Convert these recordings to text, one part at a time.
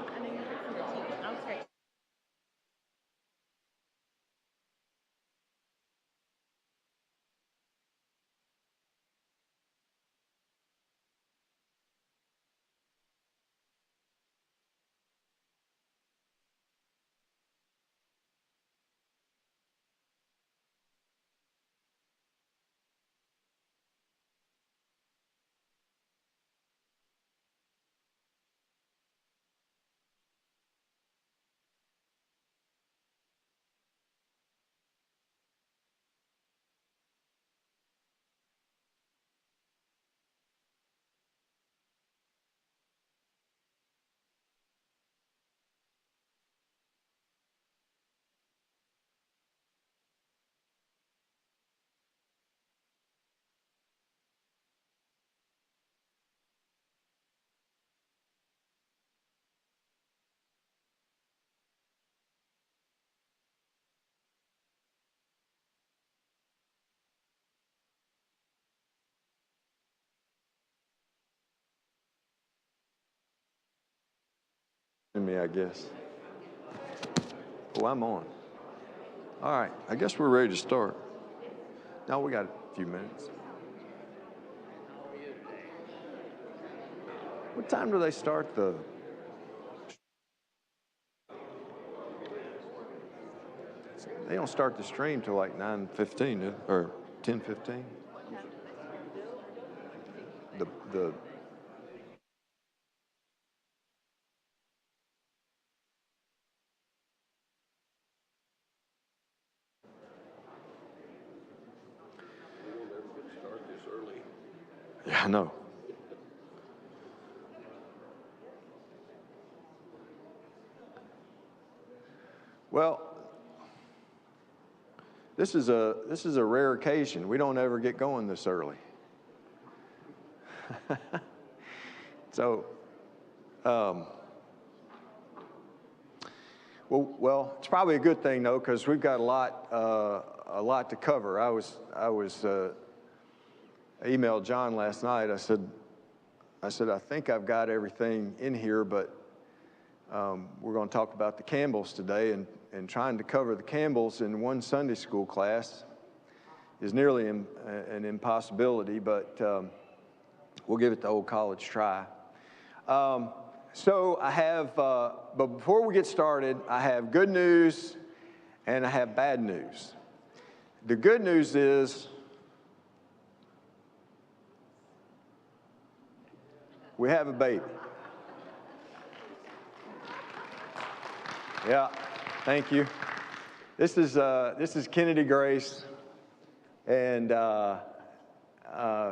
I know you're fixing to teach. I'll text. Me, I guess. Oh, I'm on. All right, I guess we're ready to start. Now we got a few minutes. What time do they start the? They don't start the stream till like 9:15 or 10:15. The Yeah, I know. Well, this is a rare occasion. We don't ever get going this early. So, well, it's probably a good thing though, because we've got a lot to cover. I emailed John last night. I said, I think I've got everything in here, but we're going to talk about the Campbells today, and trying to cover the Campbells in one Sunday school class is nearly an impossibility, but we'll give it the old college try. So I have, but before we get started, I have good news and I have bad news. The good news is we have a baby. Yeah, thank you. This is Kennedy Grace, and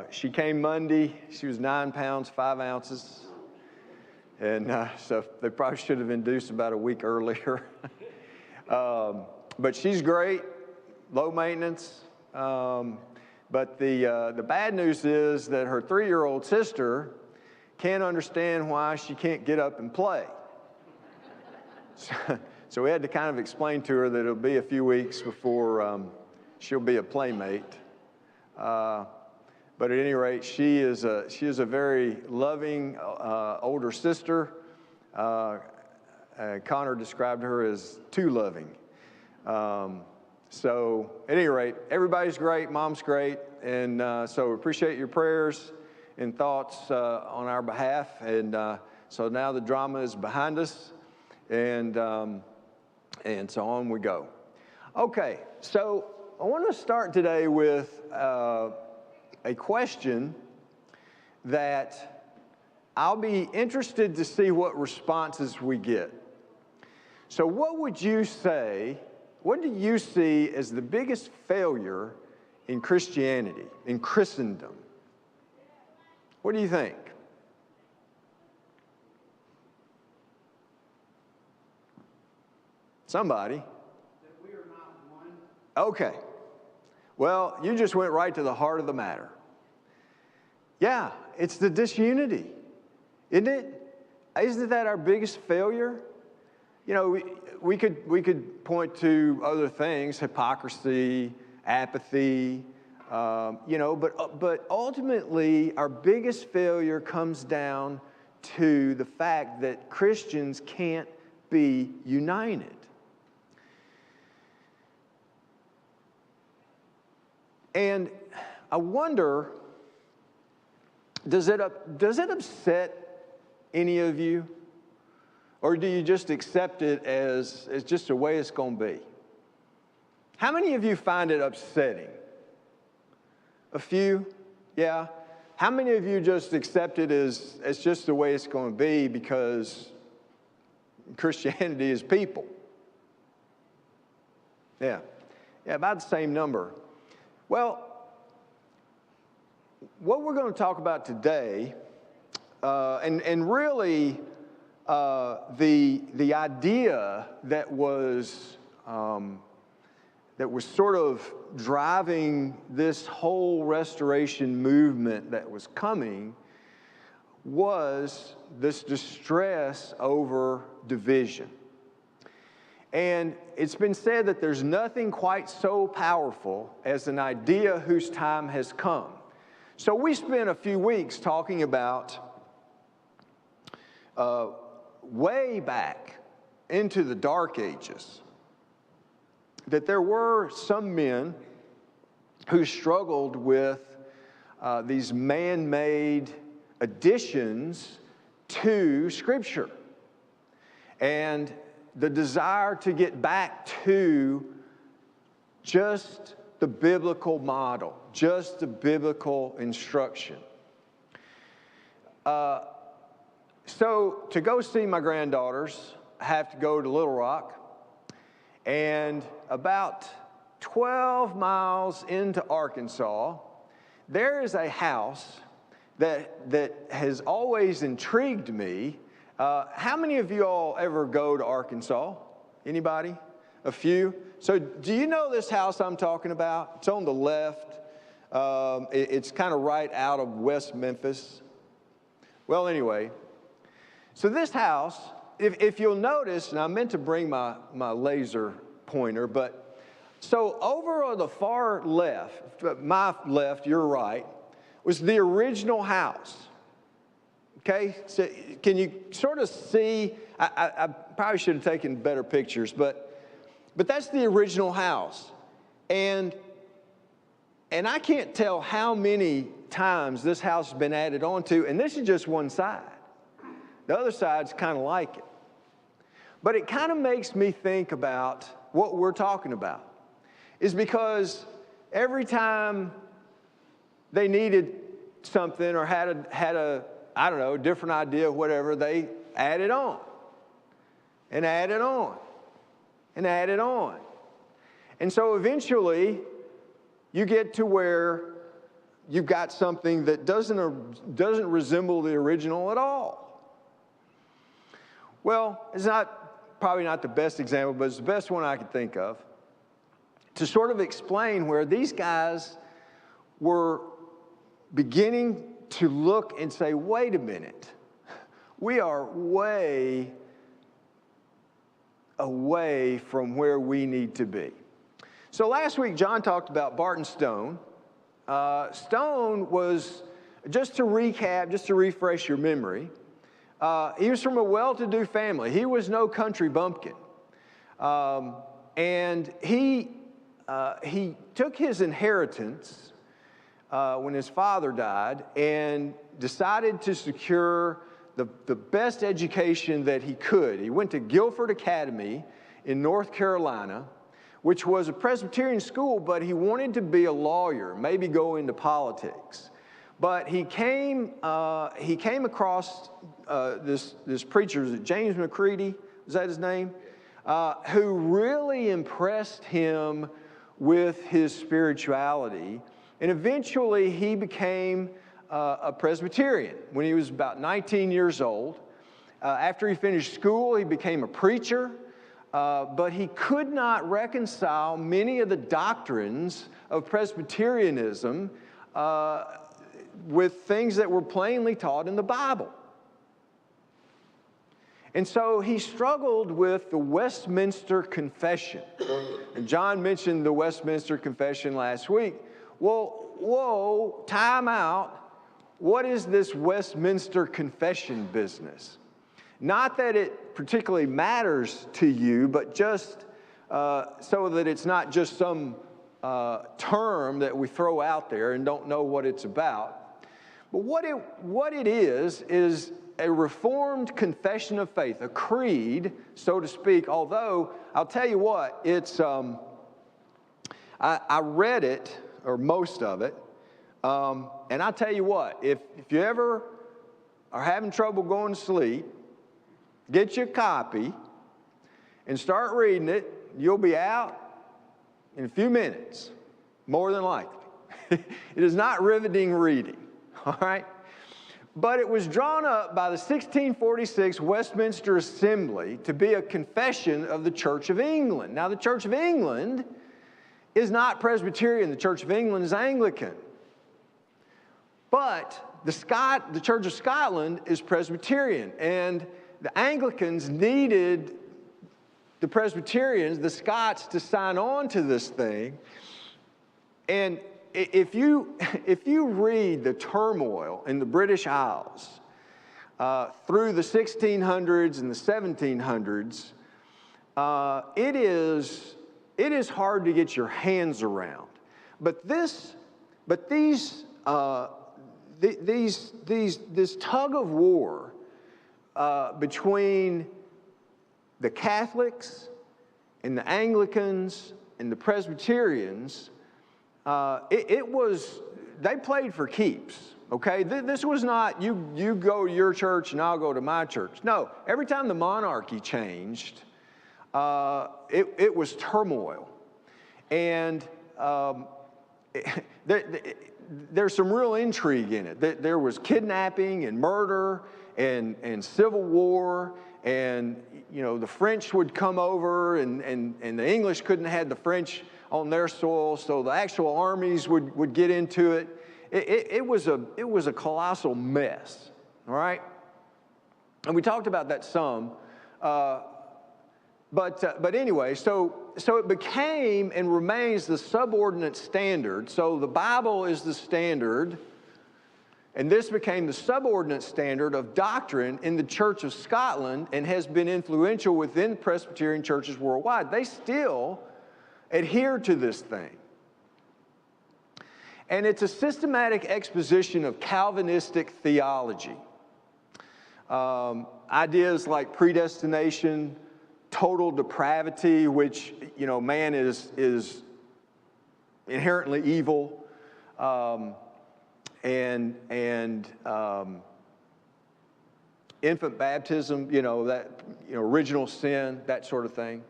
she came Monday. She was 9 pounds, 5 ounces. And so they probably should have induced about a week earlier. But she's great, low maintenance. But the bad news is that her 3-year-old sister can't understand why she can't get up and play. So we had to kind of explain to her that it'll be a few weeks before she'll be a playmate. But at any rate, she is a very loving older sister. Connor described her as too loving. So at any rate, everybody's great, Mom's great, and so we appreciate your prayers and thoughts on our behalf. And so now the drama is behind us, and so on we go. Okay, so I want to start today with a question that I'll be interested to see what responses we get. So what would you say, what do you see as the biggest failure in Christianity, in Christendom? What do you think? Somebody? That we are not one. Okay. Well, you just went right to the heart of the matter. Yeah, it's the disunity, isn't it? Isn't that our biggest failure? You know, we could point to other things, hypocrisy, apathy, you know, but ultimately our biggest failure comes down to the fact that Christians can't be united. And I wonder, does it upset any of you? Or do you just accept it as it's just the way it's going to be? How many of you find it upsetting? A few? Yeah. How many of you just accept it as it's just the way it's going to be because Christianity is people? Yeah. Yeah, about the same number. Well, what we're going to talk about today, and really the idea that was sort of driving this whole restoration movement that was coming was this distress over division. And it's been said that there's nothing quite so powerful as an idea whose time has come. So we spent a few weeks talking about way back into the Dark Ages that there were some men who struggled with these man-made additions to Scripture. And the desire to get back to just the biblical model, just the biblical instruction. So to go see my granddaughters, I have to go to Little Rock. And about 12 miles into Arkansas, there is a house that has always intrigued me. How many of you all ever go to Arkansas? Anybody? A few? So do you know this house I'm talking about? It's on the left. It's kind of right out of West Memphis. Well, anyway, so this house, if you'll notice, and I meant to bring my laser pointer, but so over on the far left, my left, your right, was the original house. Okay, so can you sort of see? I probably should have taken better pictures, but that's the original house, and I can't tell how many times this house has been added onto, and this is just one side. The other side's kind of like it, but it kind of makes me think about what we're talking about, is because every time they needed something or had a I don't know, different idea, whatever, they added on and added on and added on. And so eventually you get to where you've got something that doesn't resemble the original at all. Well, it's probably not the best example, but it's the best one I could think of to sort of explain where these guys were beginning to look and say, wait a minute, we are way away from where we need to be. So last week, John talked about Barton Stone. Stone was, just to recap, just to refresh your memory, he was from a well-to-do family. He was no country bumpkin. And he took his inheritance when his father died and decided to secure the best education that he could. He went to Guilford Academy in North Carolina, which was a Presbyterian school, but he wanted to be a lawyer, maybe go into politics. But he came across this preacher, was it James McCready? Is that his name? Who really impressed him with his spirituality. And eventually he became a Presbyterian when he was about 19 years old. After he finished school, he became a preacher, but he could not reconcile many of the doctrines of Presbyterianism with things that were plainly taught in the Bible. And so he struggled with the Westminster Confession. And John mentioned the Westminster Confession last week. Well, whoa, time out. what is this Westminster Confession business? Not that it particularly matters to you, but just so that it's not just some term that we throw out there and don't know what it's about. But what it is a Reformed confession of faith, a creed, so to speak, although I'll tell you what, it's, I read it, or most of it, and I'll tell you what, if you ever are having trouble going to sleep, get you a copy and start reading it. You'll be out in a few minutes, more than likely. It is not riveting reading, all right? But it was drawn up by the 1646 Westminster Assembly to be a confession of the Church of England. Now, the Church of England is not Presbyterian. The Church of England is Anglican. But the Church of Scotland is Presbyterian, and the Anglicans needed the Presbyterians, the Scots, to sign on to this thing. And if you read the turmoil in the British Isles through the 1600s and the 1700s, it is hard to get your hands around. But this tug of war between the Catholics and the Anglicans and the Presbyterians, they played for keeps, okay? This was not, you go to your church and I'll go to my church. No, every time the monarchy changed, it was turmoil. And there's some real intrigue in it. There was kidnapping and murder and civil war, and the French would come over, and the English couldn't have the French on their soil, so the actual armies would get into it. It was a colossal mess, all right? And we talked about that some, but anyway, so it became and remains the subordinate standard. So the Bible is the standard, and this became the subordinate standard of doctrine in the Church of Scotland and has been influential within Presbyterian churches worldwide. They still adhere to this thing. And it's a systematic exposition of Calvinistic theology. Ideas like predestination, total depravity, which, man is inherently evil, and infant baptism, original sin, that sort of thing.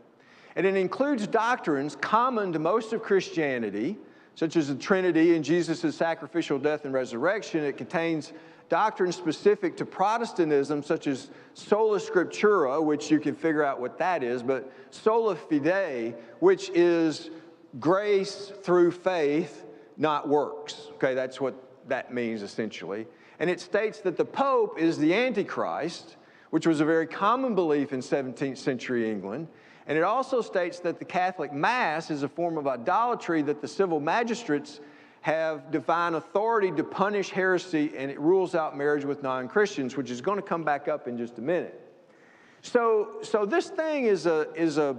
And it includes doctrines common to most of Christianity, such as the Trinity and Jesus' sacrificial death and resurrection. It contains doctrines specific to Protestantism, such as sola scriptura, which you can figure out what that is, but sola fide, which is grace through faith, not works. Okay, that's what that means essentially. And it states that the Pope is the Antichrist, which was a very common belief in 17th century England. And it also states that the Catholic Mass is a form of idolatry, that the civil magistrates have divine authority to punish heresy, and it rules out marriage with non-Christians, which is going to come back up in just a minute. So this thing is a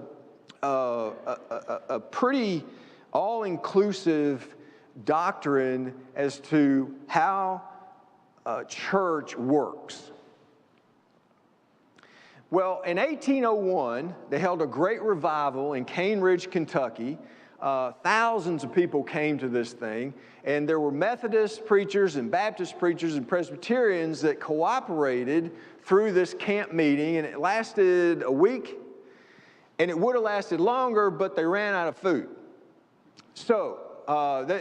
pretty all-inclusive doctrine as to how church works. Well, in 1801, they held a great revival in Cane Ridge, Kentucky. Thousands of people came to this thing, and there were Methodist preachers and Baptist preachers and Presbyterians that cooperated through this camp meeting, and it lasted a week, and it would have lasted longer, but they ran out of food. So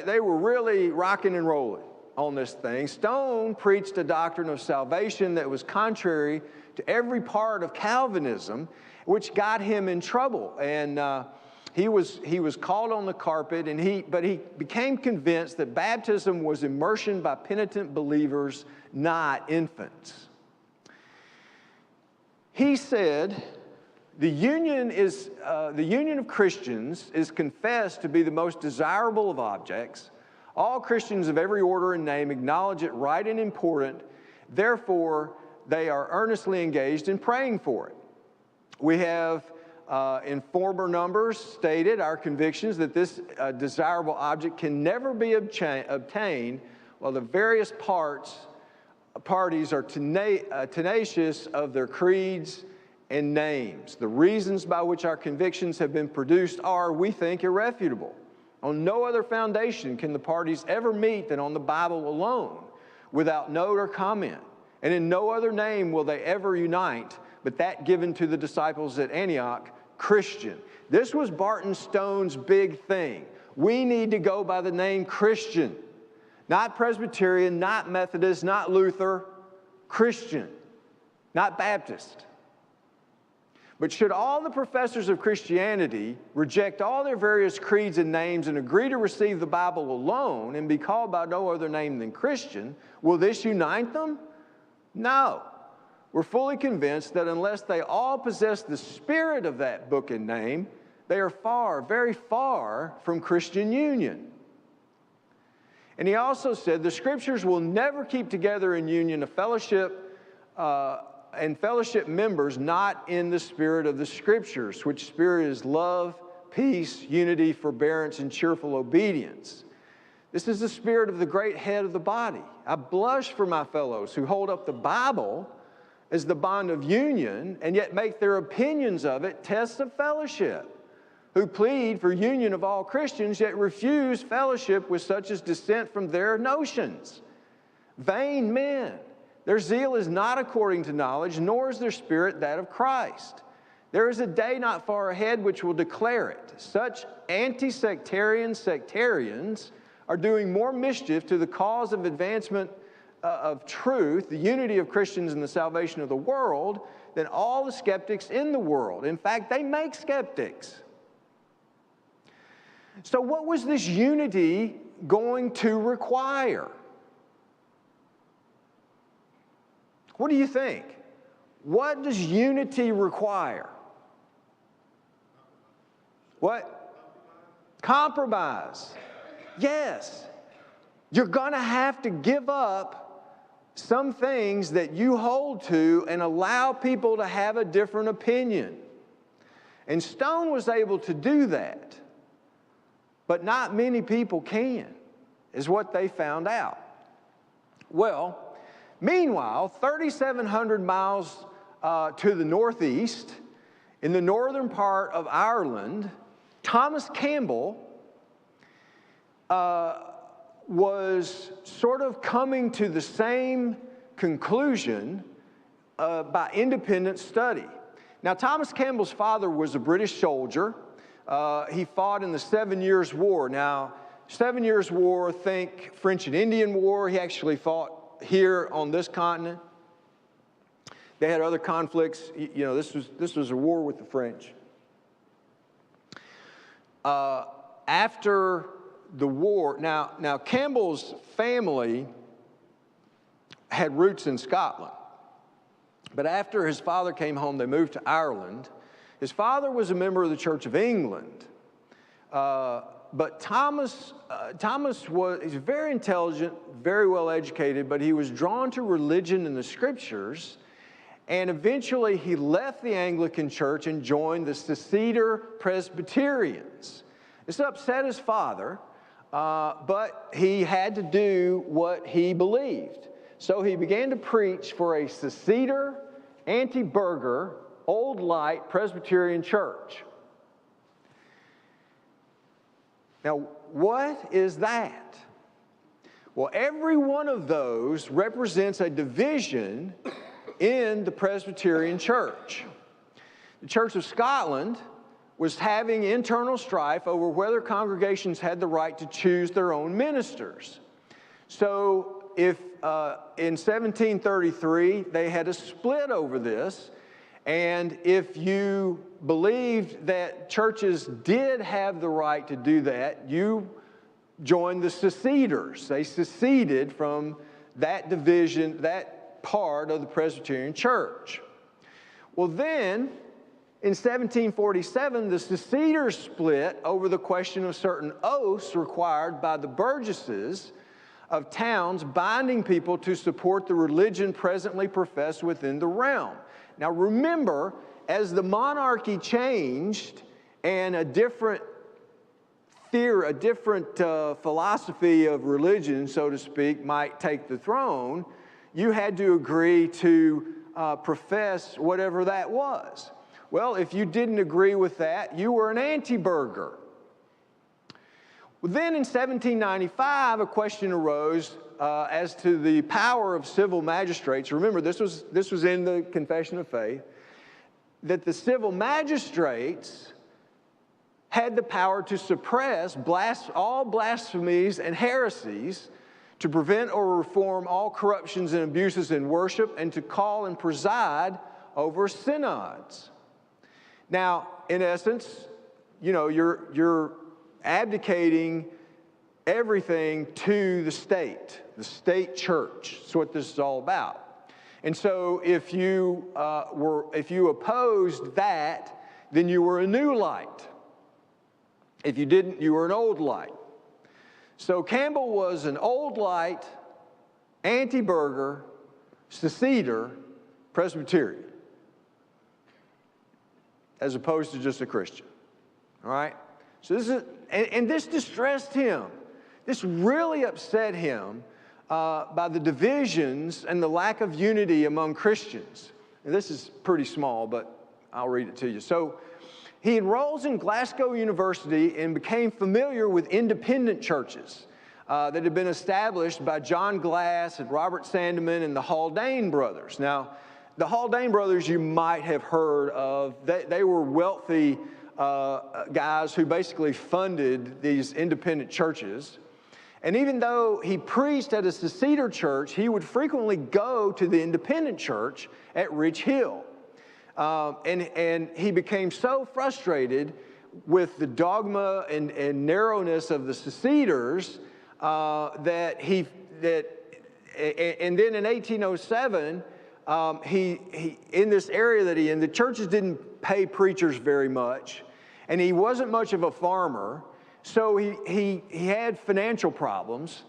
they were really rocking and rolling on this thing. Stone preached a doctrine of salvation that was contrary to every part of Calvinism, which got him in trouble. And he was called on the carpet, but he became convinced that baptism was immersion by penitent believers, not infants. He said, the union of Christians is confessed to be the most desirable of objects. All Christians of every order and name acknowledge it right and important. Therefore, they are earnestly engaged in praying for it. We have, in former numbers, stated our convictions that this desirable object can never be obtained while the various parties are tenacious of their creeds and names. The reasons by which our convictions have been produced are, we think, irrefutable. On no other foundation can the parties ever meet than on the Bible alone, without note or comment. And in no other name will they ever unite but that given to the disciples at Antioch, Christian. This was Barton Stone's big thing. We need to go by the name Christian. Not Presbyterian, not Methodist, not Luther, Christian, not Baptist. But should all the professors of Christianity reject all their various creeds and names and agree to receive the Bible alone and be called by no other name than Christian, will this unite them? No. We're fully convinced that unless they all possess the spirit of that book and name, they are far, very far from Christian union. And he also said the Scriptures will never keep together in union a fellowship and fellowship members not in the spirit of the Scriptures, which spirit is love, peace, unity, forbearance, and cheerful obedience. This is the spirit of the great head of the body. I blush for my fellows who hold up the Bible as the bond of union and yet make their opinions of it tests of fellowship, who plead for union of all Christians yet refuse fellowship with such as dissent from their notions. Vain men. Their zeal is not according to knowledge, nor is their spirit that of Christ. There is a day not far ahead which will declare it. Such anti-sectarian sectarians are doing more mischief to the cause of advancement of truth, the unity of Christians and the salvation of the world, than all the skeptics in the world. In fact, they make skeptics. So what was this unity going to require? What do you think? What does unity require? What? Compromise. Yes. You're going to have to give up some things that you hold to and allow people to have a different opinion. And Stone was able to do that. But not many people can, is what they found out. Well, meanwhile, 3,700 miles to the northeast, in the northern part of Ireland, Thomas Campbell was sort of coming to the same conclusion by independent study. Now, Thomas Campbell's father was a British soldier. He fought in the 7 Years' War. Now, 7 Years' War, think French and Indian War. He actually fought here on this continent. They had other conflicts. You know, this was a war with the French. After the war, now Campbell's family had roots in Scotland. But after his father came home, they moved to Ireland. His father was a member of the Church of England. But Thomas he's very intelligent, very well educated, but he was drawn to religion and the Scriptures. And eventually he left the Anglican Church and joined the Seceder Presbyterians. This upset his father, but he had to do what he believed. So he began to preach for a Seceder, anti-burgher, Old Light Presbyterian church. Now, what is that? Well, every one of those represents a division in the Presbyterian church. The Church of Scotland was having internal strife over whether congregations had the right to choose their own ministers. So if in 1733 they had a split over this, and if you believed that churches did have the right to do that, you joined the seceders. They seceded from that division, that part of the Presbyterian church. Well, then, In 1747, the seceders split over the question of certain oaths required by the burgesses of towns binding people to support the religion presently professed within the realm. Now remember, as the monarchy changed and a different philosophy of religion, so to speak, might take the throne, you had to agree to profess whatever that was. Well, if you didn't agree with that, you were an anti-burgher. Well, then in 1795, a question arose as to the power of civil magistrates. Remember, this was in the Confession of Faith, that the civil magistrates had the power to suppress all blasphemies and heresies, to prevent or reform all corruptions and abuses in worship, and to call and preside over synods. Now, in essence, you know, you're abdicating everything to the state church. That's what this is all about. And so if you opposed that, then you were a new light. If you didn't, you were an old light. So Campbell was an old light, anti-burgher, seceder, Presbyterian, as opposed to just a Christian. All right? So this is, and this distressed him. This really upset him by the divisions and the lack of unity among Christians. And this is pretty small, but I'll read it to you. So he enrolls in Glasgow University and became familiar with independent churches that had been established by John Glass and Robert Sandeman and the Haldane brothers. Now, the Haldane brothers you might have heard of. They were wealthy guys who basically funded these independent churches. And even though he preached at a seceder church, he would frequently go to the independent church at Rich Hill. And he became so frustrated with the dogma and narrowness of the seceders and then in 1807, he in this area that he in, the churches didn't pay preachers very much, and he wasn't much of a farmer, so he had financial problems,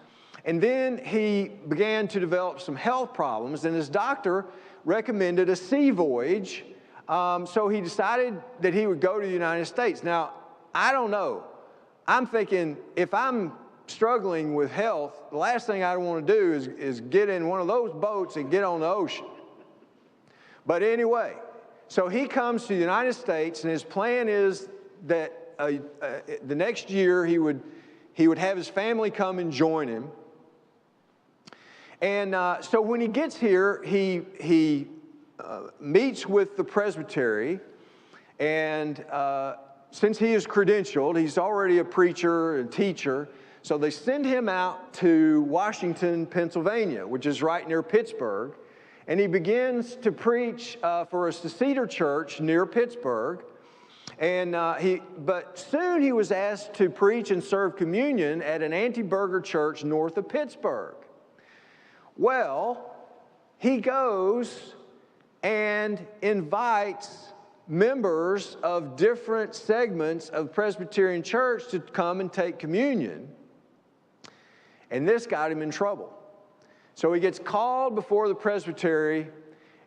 and then he began to develop some health problems, and his doctor recommended a sea voyage. So he decided that he would go to the United States. Now, I don't know. I'm thinking, if I'm struggling with health, the last thing I want to do is get in one of those boats and get on the ocean. But anyway, so he comes to the United States, and his plan is that the next year he would have his family come and join him. And so when he gets here, he meets with the presbytery, and since he is credentialed, he's already a preacher and teacher, so they send him out to Washington, Pennsylvania, which is right near Pittsburgh, and he begins to preach for a seceder church near Pittsburgh, and but soon he was asked to preach and serve communion at an anti-burgher church north of Pittsburgh. Well, he goes and invites members of different segments of Presbyterian Church to come and take communion. And this got him in trouble. So he gets called before the presbytery,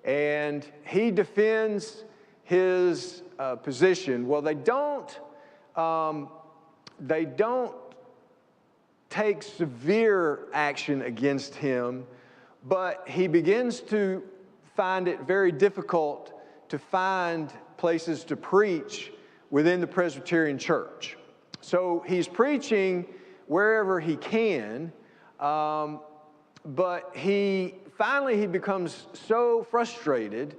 and he defends his position. Well, they don't take severe action against him, but he begins to find it very difficult to find places to preach within the Presbyterian Church. So he's preaching wherever he can, but he becomes so frustrated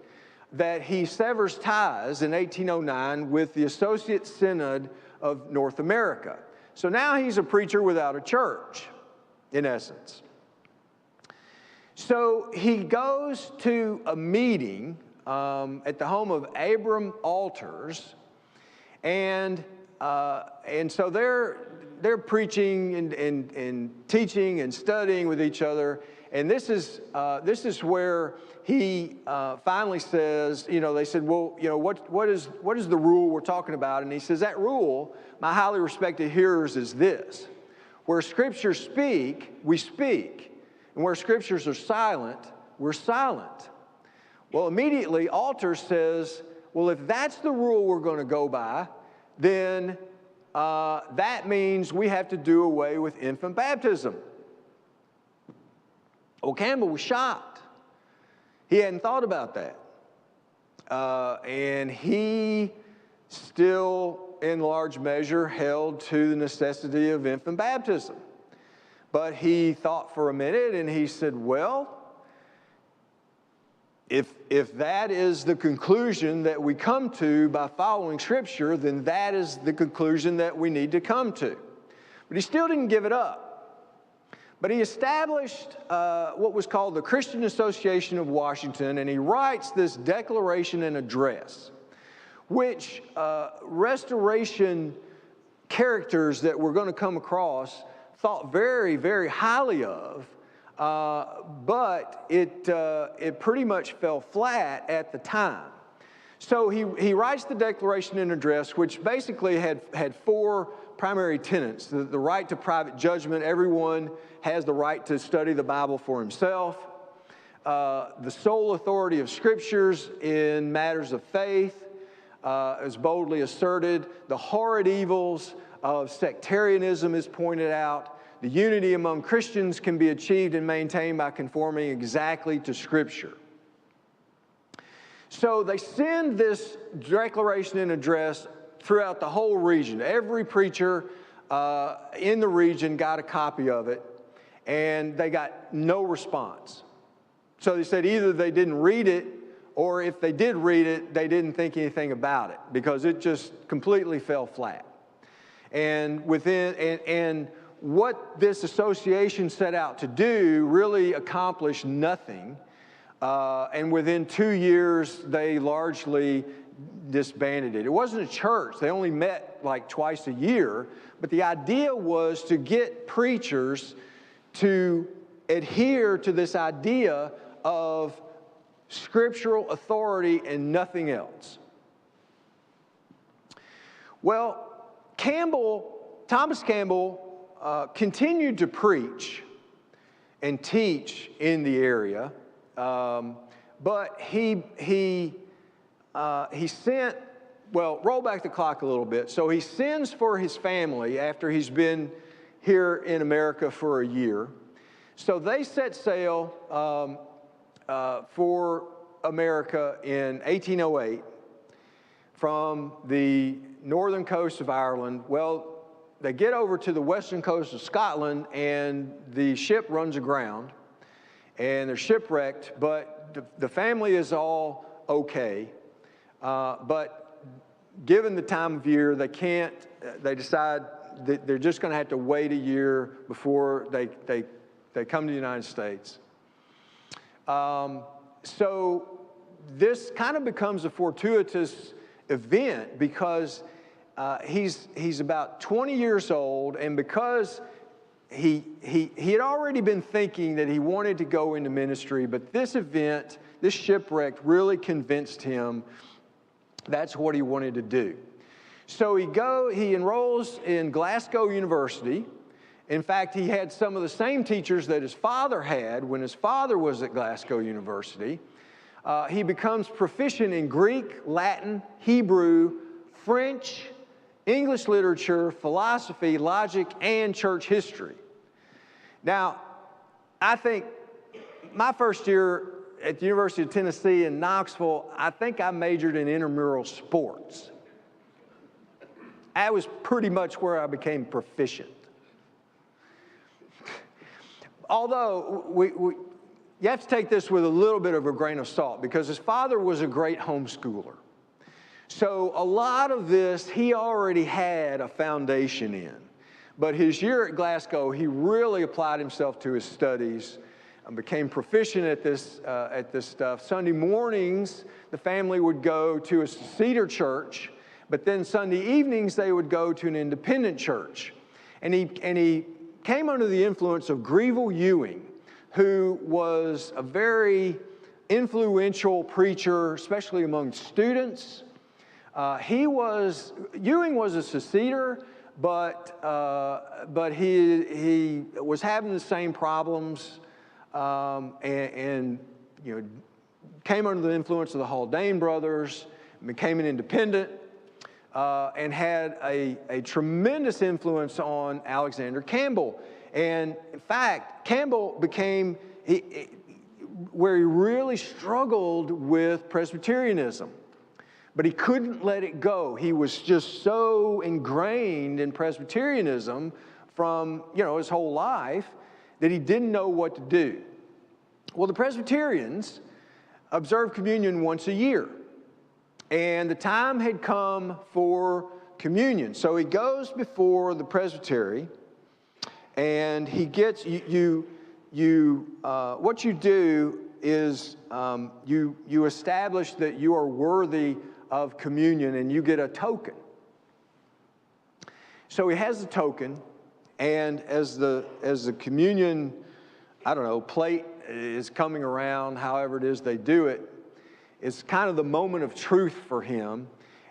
that he severs ties in 1809 with the Associate Synod of North America. So now he's a preacher without a church, in essence. So he goes to a meeting at the home of Abram Alters, and so they're preaching and teaching and studying with each other. And this is where he finally says, they said, well, what is the rule we're talking about? And he says, that rule, my highly respected hearers, is this: where scriptures speak, we speak. And where scriptures are silent, we're silent. Well, immediately, Alter says, well, if that's the rule we're going to go by, then that means we have to do away with infant baptism. Well, Campbell was shocked. He hadn't thought about that. And he still, in large measure, held to the necessity of infant baptism. But he thought for a minute and he said, well, if that is the conclusion that we come to by following Scripture, then that is the conclusion that we need to come to. But he still didn't give it up. But he established what was called the Christian Association of Washington, and he writes this declaration and address, which Restoration characters that we're going to come across thought very, very highly of, but it pretty much fell flat at the time. So he writes the Declaration and Address, which basically had four primary tenets: the right to private judgment. Everyone has the right to study the Bible for himself. The sole authority of Scriptures in matters of faith, is boldly asserted. The horrid evils of sectarianism is pointed out. The unity among Christians can be achieved and maintained by conforming exactly to Scripture. So they send this Declaration and Address throughout the whole region. Every preacher in the region got a copy of it, and they got no response. So they said either they didn't read it, or if they did read it, they didn't think anything about it, because it just completely fell flat. And what this association set out to do really accomplished nothing. And within 2 years, they largely disbanded it. It wasn't a church. They only met like twice a year. But the idea was to get preachers to adhere to this idea of scriptural authority and nothing else. Well, Thomas Campbell continued to preach and teach in the area, but he sent, well, roll back the clock a little bit. So he sends for his family after he's been here in America for a year. So they set sail for America in 1808 from the northern coast of Ireland. Well, they get over to the western coast of Scotland, and the ship runs aground, and they're shipwrecked, but the family is all okay. But given the time of year, they decide that they're just going to have to wait a year before they come to the United States. So this kind of becomes a fortuitous event, because he's about 20 years old, and because he had already been thinking that he wanted to go into ministry, but this event, this shipwreck, really convinced him that's what he wanted to do. So he enrolls in Glasgow University. In fact, he had some of the same teachers that his father had when his father was at Glasgow University. He becomes proficient in Greek, Latin, Hebrew, French, English literature, philosophy, logic, and church history. Now, I think my first year at the University of Tennessee in Knoxville, I think I majored in intramural sports. That was pretty much where I became proficient. Although, you have to take this with a little bit of a grain of salt, because his father was a great homeschooler. So a lot of this he already had a foundation in. But his year at Glasgow, he really applied himself to his studies and became proficient at this stuff. Sunday mornings, the family would go to a Cedar church, but then Sunday evenings they would go to an independent church. And he came under the influence of Greville Ewing, who was a very influential preacher, especially among students. Ewing was a seceder, but he was having the same problems, and you know, came under the influence of the Haldane brothers, became an independent, and had a tremendous influence on Alexander Campbell. And in fact, Campbell became where he really struggled with Presbyterianism. But he couldn't let it go. He was just so ingrained in Presbyterianism from, you know, his whole life that he didn't know what to do. Well, the Presbyterians observed communion once a year, and the time had come for communion. So he goes before the presbytery, and he gets what you do is you establish that you are worthy of communion, and you get a token. So he has the token, and as the communion, I don't know, plate is coming around, however it is they do it, it's kind of the moment of truth for him,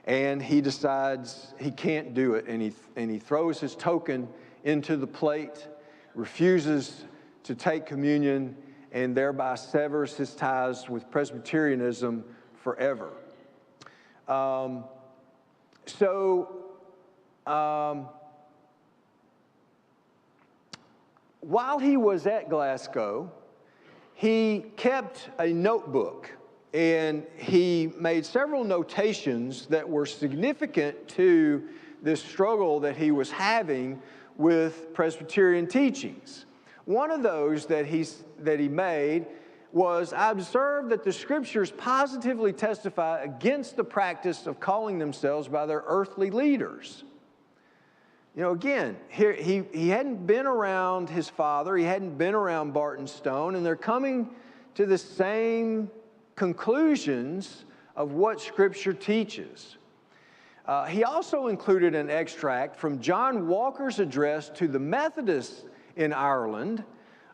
and he decides he can't do it, and he throws his token into the plate, refuses to take communion, and thereby severs his ties with Presbyterianism forever. While he was at Glasgow, he kept a notebook, and he made several notations that were significant to this struggle that he was having with Presbyterian teachings. One of those that he made was, I observed that the Scriptures positively testify against the practice of calling themselves by their earthly leaders. You know, again, here he hadn't been around his father, he hadn't been around Barton Stone, and they're coming to the same conclusions of what Scripture teaches. He also included an extract from John Walker's address to the Methodists in Ireland,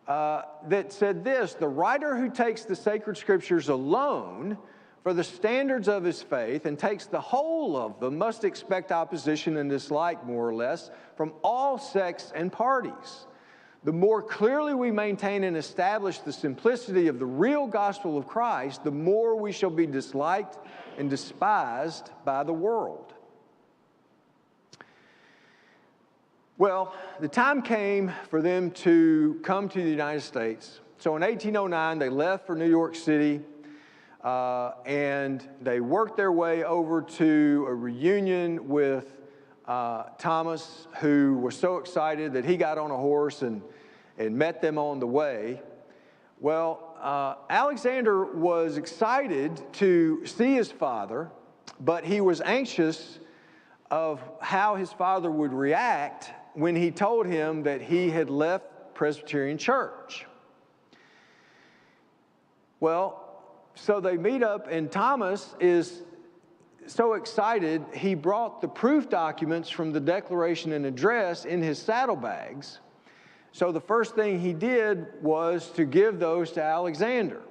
that said this: the writer who takes the sacred Scriptures alone for the standards of his faith and takes the whole of them must expect opposition and dislike, more or less, from all sects and parties. The more clearly we maintain and establish the simplicity of the real gospel of Christ, the more we shall be disliked and despised by the world. Well, the time came for them to come to the United States. So in 1809, they left for New York City, and they worked their way over to a reunion with Thomas, who was so excited that he got on a horse and met them on the way. Well, Alexander was excited to see his father, but he was anxious of how his father would react when he told him that he had left Presbyterian Church. Well, so they meet up, and Thomas is so excited, he brought the proof documents from the Declaration and Address in his saddlebags. So the first thing he did was to give those to Alexander.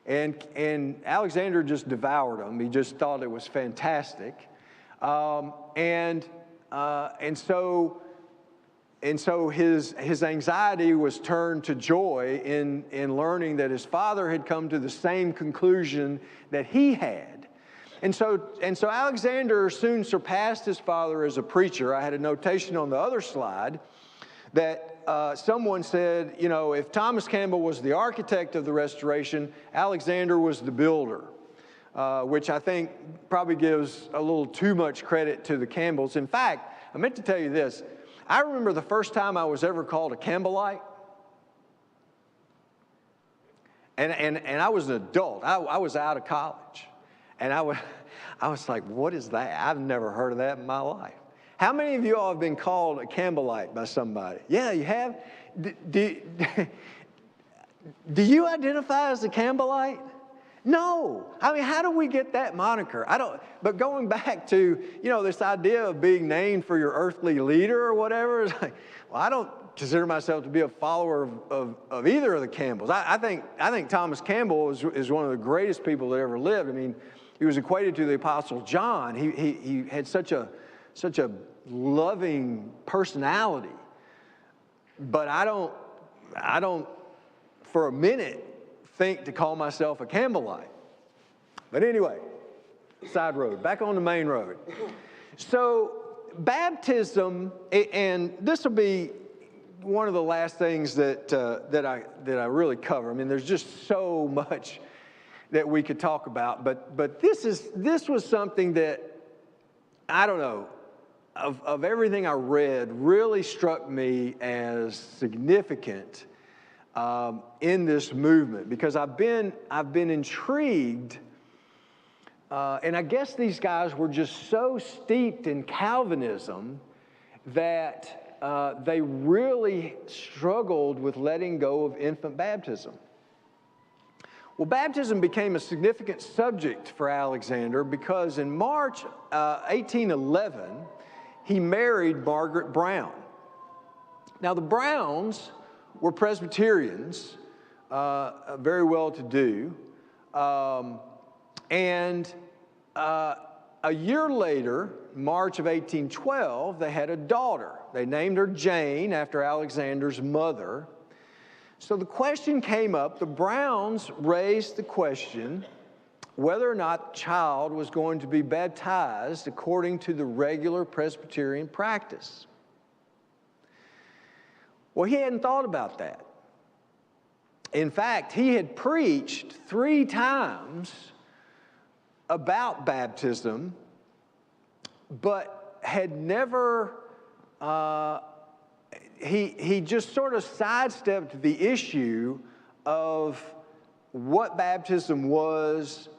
And Alexander just devoured them. He just thought it was fantastic. And so his anxiety was turned to joy in learning that his father had come to the same conclusion that he had. And so Alexander soon surpassed his father as a preacher. I had a notation on the other slide that someone said, you know, if Thomas Campbell was the architect of the Restoration, Alexander was the builder, which I think probably gives a little too much credit to the Campbells. In fact, I meant to tell you this. I remember the first time I was ever called a Campbellite, and I was an adult. I was out of college, and I was like, what is that? I've never heard of that in my life. How many of you all have been called a Campbellite by somebody? Yeah, you have? Do you identify as a Campbellite? No. I mean, how do we get that moniker? I don't. But going back to, you know, this idea of being named for your earthly leader or whatever, is like, well, consider myself to be a follower of either of the Campbells. I think Thomas Campbell is one of the greatest people that ever lived. I mean, he was equated to the Apostle John. He had such a loving personality. But I don't for a minute think to call myself a Campbellite. But anyway, side road, back on the main road. So baptism, and this will be one of the last things that I really cover. I mean, there's just so much that we could talk about, but this was something that, I don't know, of everything I read, really struck me as significant in this movement, because I've been intrigued, and I guess these guys were just so steeped in Calvinism that they really struggled with letting go of infant baptism. Well, baptism became a significant subject for Alexander because in March 1811, he married Margaret Brown. Now, the Browns were Presbyterians, very well-to-do, and a year later, March of 1812, they had a daughter. They named her Jane after Alexander's mother. So the question came up, the Browns raised the question whether or not the child was going to be baptized according to the regular Presbyterian practice. Well, he hadn't thought about that. In fact, he had preached 3 times about baptism, but had never, he just sort of sidestepped the issue of what baptism was,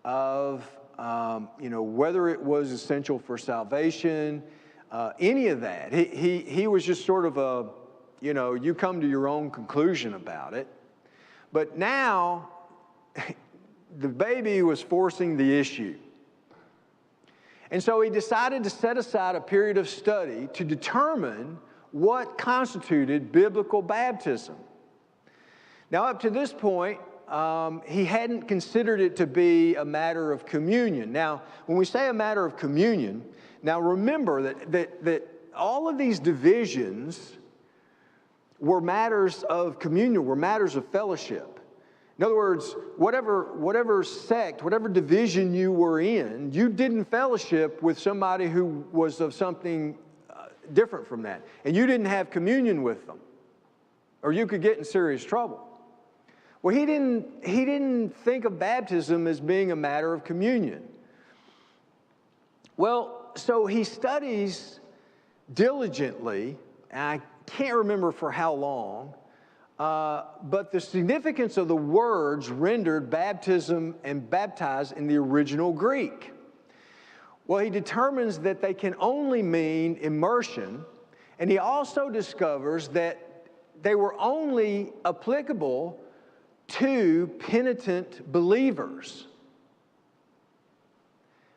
of whether it was essential for salvation, any of that. He was just sort of you come to your own conclusion about it. But now, the baby was forcing the issue. And so he decided to set aside a period of study to determine what constituted biblical baptism. Now, up to this point, he hadn't considered it to be a matter of communion. Now, when we say a matter of communion, now remember that all of these divisions were matters of communion, were matters of fellowship. In other words, whatever sect, whatever division you were in, you didn't fellowship with somebody who was of something different from that. And you didn't have communion with them, or you could get in serious trouble. Well, he didn't think of baptism as being a matter of communion. Well, so he studies diligently, and I can't remember for how long, but the significance of the words rendered baptism and baptize in the original Greek. Well, he determines that they can only mean immersion, and he also discovers that they were only applicable to penitent believers.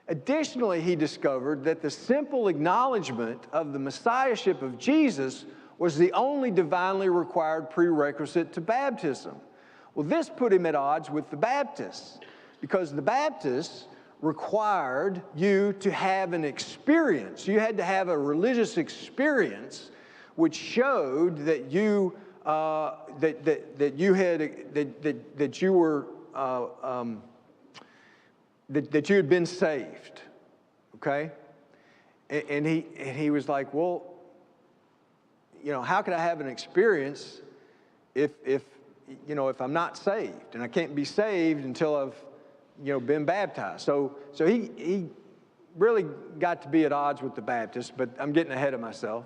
Additionally, he discovered that the simple acknowledgement of the messiahship of Jesus was the only divinely required prerequisite to baptism. Well, this put him at odds with the Baptists, because the Baptists required you to have an experience. You had to have a religious experience which showed that you that you had been saved. Okay, and he was like, well, how could I have an experience if I'm not saved, and I can't be saved until I've been baptized. So he really got to be at odds with the Baptists, but I'm getting ahead of myself.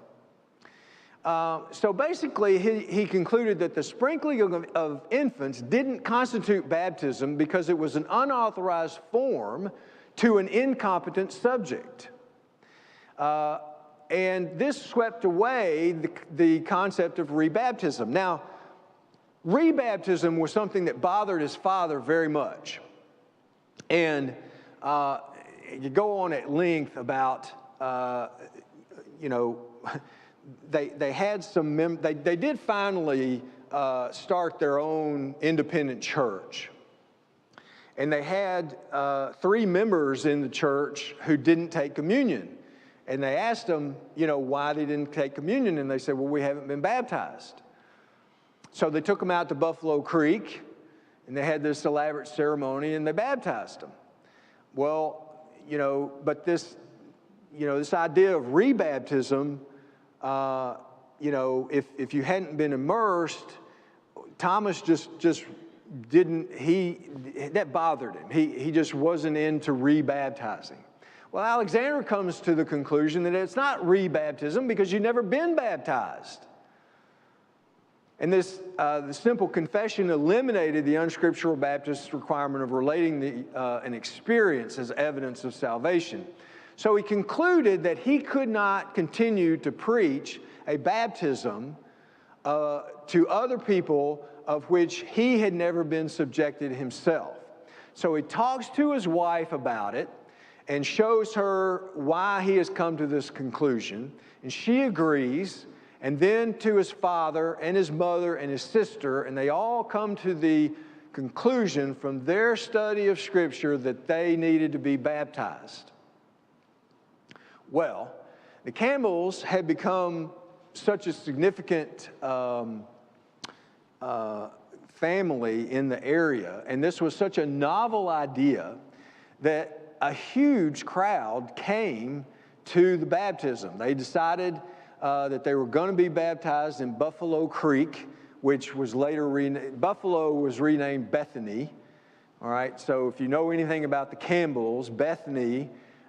So basically, he concluded that the sprinkling of infants didn't constitute baptism because it was an unauthorized form to an incompetent subject. And this swept away the concept of rebaptism. Now, rebaptism was something that bothered his father very much. And you go on at length about, they had some, they did finally start their own independent church. And they had 3 members in the church who didn't take communion. And they asked them, why they didn't take communion. And they said, well, we haven't been baptized. So they took them out to Buffalo Creek, and they had this elaborate ceremony, and they baptized them. Well, but this idea of rebaptism, if you hadn't been immersed, Thomas just didn't, that bothered him. He just wasn't into rebaptizing. Well, Alexander comes to the conclusion that it's not rebaptism because you've never been baptized. And the simple confession eliminated the unscriptural Baptist requirement of relating an experience as evidence of salvation. So he concluded that he could not continue to preach a baptism to other people of which he had never been subjected himself. So he talks to his wife about it and shows her why he has come to this conclusion, and she agrees, and then to his father and his mother and his sister, and they all come to the conclusion from their study of Scripture that they needed to be baptized. Well, the Campbells had become such a significant family in the area, and this was such a novel idea that a huge crowd came to the baptism. They decided that they were going to be baptized in Buffalo Creek, which was later Buffalo was renamed Bethany. All right, so if you know anything about the Campbells, Bethany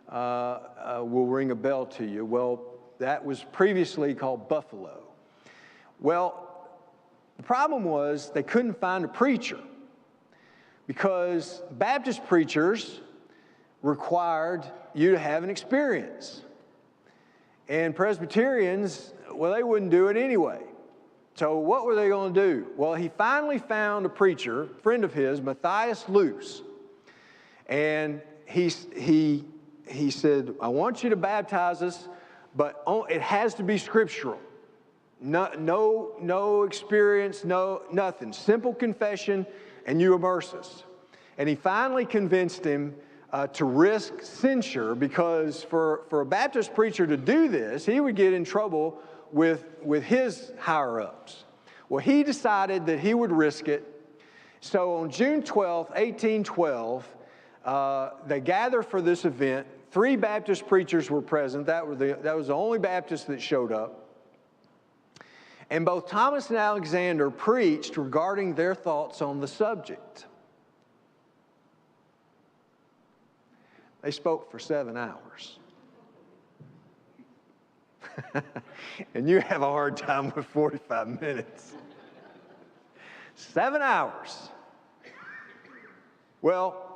will ring a bell to you. Well, that was previously called Buffalo. Well, the problem was they couldn't find a preacher because Baptist preachers required you to have an experience. And Presbyterians, well, they wouldn't do it anyway. So what were they going to do? Well, he finally found a preacher, a friend of his, Matthias Luce. And he said, I want you to baptize us, but it has to be scriptural. No experience, nothing. Simple confession, and you immerse us. And he finally convinced him to risk censure, because for a Baptist preacher to do this, he would get in trouble with his higher-ups. Well, he decided that he would risk it. So on June 12th, 1812, they gather for this event. 3 Baptist preachers were present. That was the only Baptist that showed up. And both Thomas and Alexander preached regarding their thoughts on the subject. They spoke for 7 hours. And you have a hard time with 45 minutes. 7 hours. Well,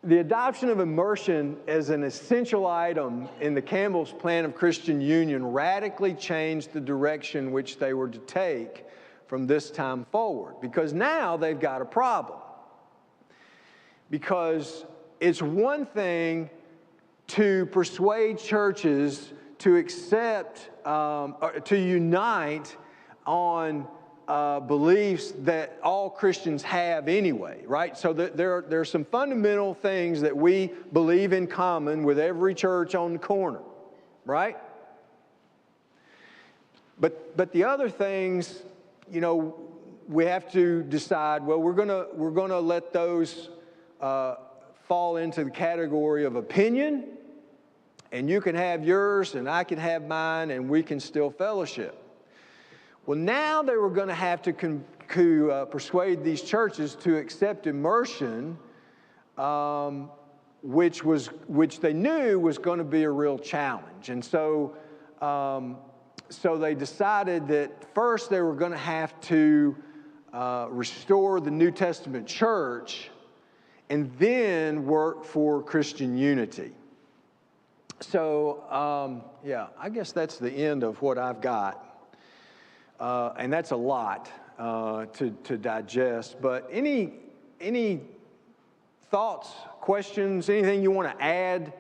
the adoption of immersion as an essential item in the Campbells' plan of Christian union radically changed the direction which they were to take from this time forward, because now they've got a problem. Because it's one thing to persuade churches to accept, or to unite on beliefs that all Christians have anyway, right? So there are some fundamental things that we believe in common with every church on the corner, right? But the other things, we have to decide, well, we're gonna let those fall into the category of opinion, and you can have yours and I can have mine, and we can still fellowship. Well, now they were going to have to persuade these churches to accept immersion, which they knew was going to be a real challenge. And so they decided that first they were going to have to restore the New Testament church and then work for Christian unity. So, I guess that's the end of what I've got. And that's a lot to digest. But any thoughts, questions, anything you want to add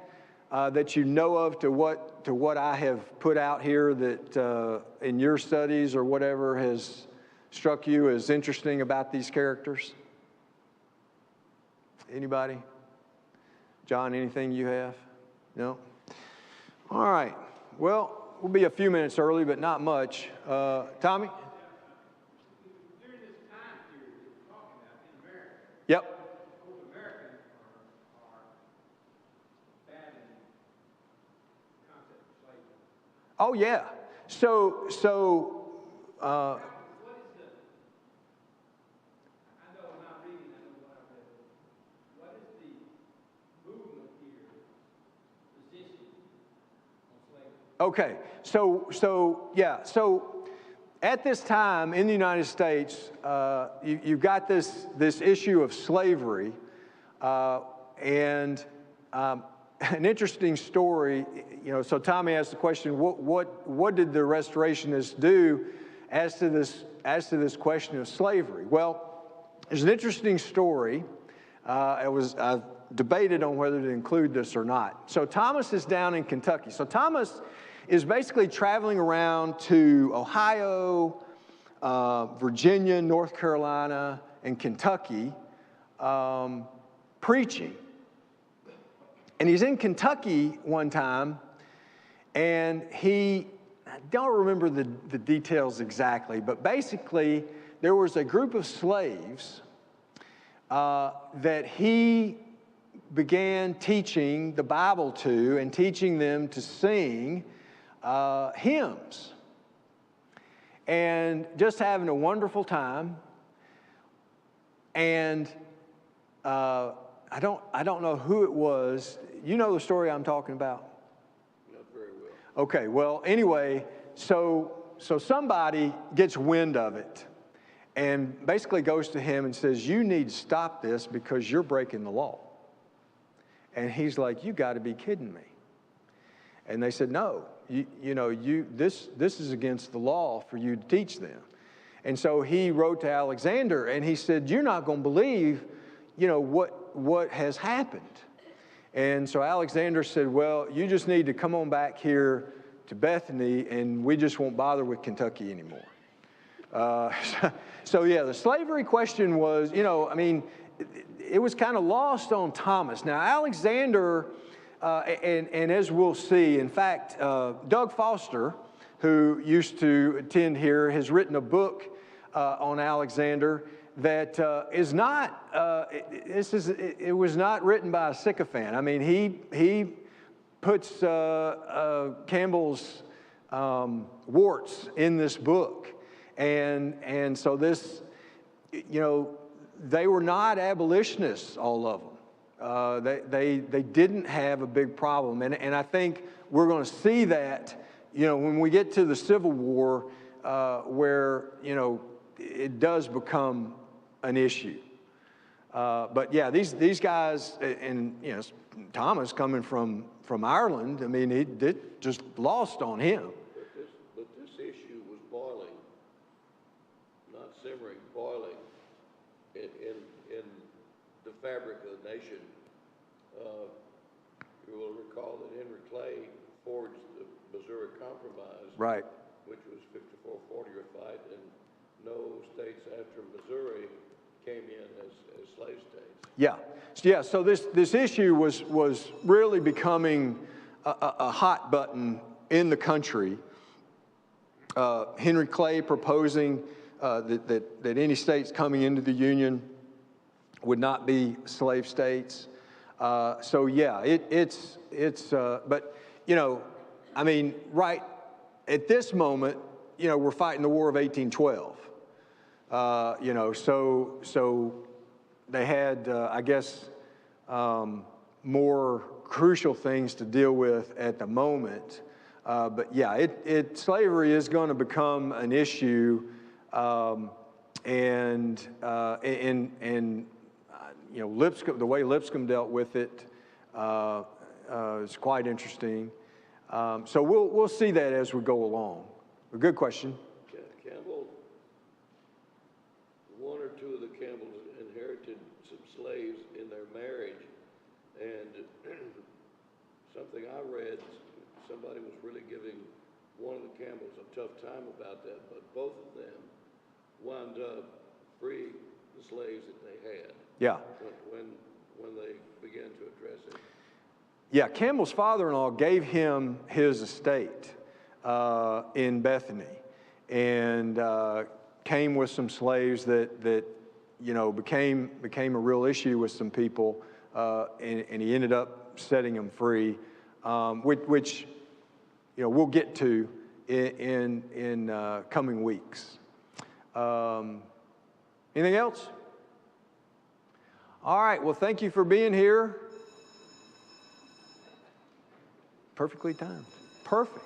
that you know of to what I have put out here that in your studies or whatever has struck you as interesting about these characters? Anybody? John, anything you have? No? All right. Well, we'll be a few minutes early, but not much. Tommy? During this time period that you're talking about in America, Yep. those Americans are battling the concept of slavery. Oh, yeah. What is the, I know I'm not reading, I know what I've read. What is the movement here, position on slavery? Okay. So at this time in the United States, you've got this issue of slavery, and an interesting story. So Tommy asked the question: what did the Restorationists do as to this question of slavery? Well, there's an interesting story. I've debated on whether to include this or not. So Thomas is down in Kentucky. So Thomas is basically traveling around to Ohio, Virginia, North Carolina, and Kentucky, preaching. And he's in Kentucky one time, and I don't remember the details exactly, but basically there was a group of slaves that he began teaching the Bible to and teaching them to sing hymns, and just having a wonderful time. And I don't know who it was. You know the story I'm talking about? Not very well. Okay, well, anyway, so somebody gets wind of it and basically goes to him and says, "You need to stop this because you're breaking the law." And he's like, "You got to be kidding me." And they said, "No, this is against the law for you to teach them." And so he wrote to Alexander and he said, "You're not going to believe, what has happened." And so Alexander said, "Well, you just need to come on back here to Bethany and we just won't bother with Kentucky anymore." So yeah, the slavery question was, it was kind of lost on Thomas. Now, Alexander, and as we'll see, in fact, Doug Foster, who used to attend here, has written a book on Alexander that is not, it was not written by a sycophant. I mean, he puts Campbell's warts in this book. And so this, they were not abolitionists, all of them. They didn't have a big problem. And I think we're going to see that, when we get to the Civil War, where, it does become an issue. But yeah, these guys, and Thomas coming from Ireland, I mean, it just lost on him. But this issue was boiling, not simmering, boiling in the fabric of the nation. You will recall that Henry Clay forged the Missouri Compromise, Right. which was 54-40 fight, and no states after Missouri came in as slave states. Yeah. So this issue was really becoming a hot button in the country. Henry Clay proposing that any states coming into the Union would not be slave states. So yeah, but I mean, right at this moment, we're fighting the War of 1812. So they had, I guess, more crucial things to deal with at the moment. But yeah, slavery is going to become an issue, Lipscomb, the way Lipscomb dealt with it is quite interesting. So we'll see that as we go along. A good question. Campbell, one or two of the Campbells inherited some slaves in their marriage, and some something I read, somebody was really giving one of the Campbells a tough time about that, but both of them wound up freeing the slaves that they had. Yeah. When they began to address it. Yeah, Campbell's father-in-law gave him his estate in Bethany, and came with some slaves that you know became a real issue with some people, and he ended up setting them free, which you know we'll get to in coming weeks. Anything else? All right. Well, thank you for being here. Perfectly timed. Perfect.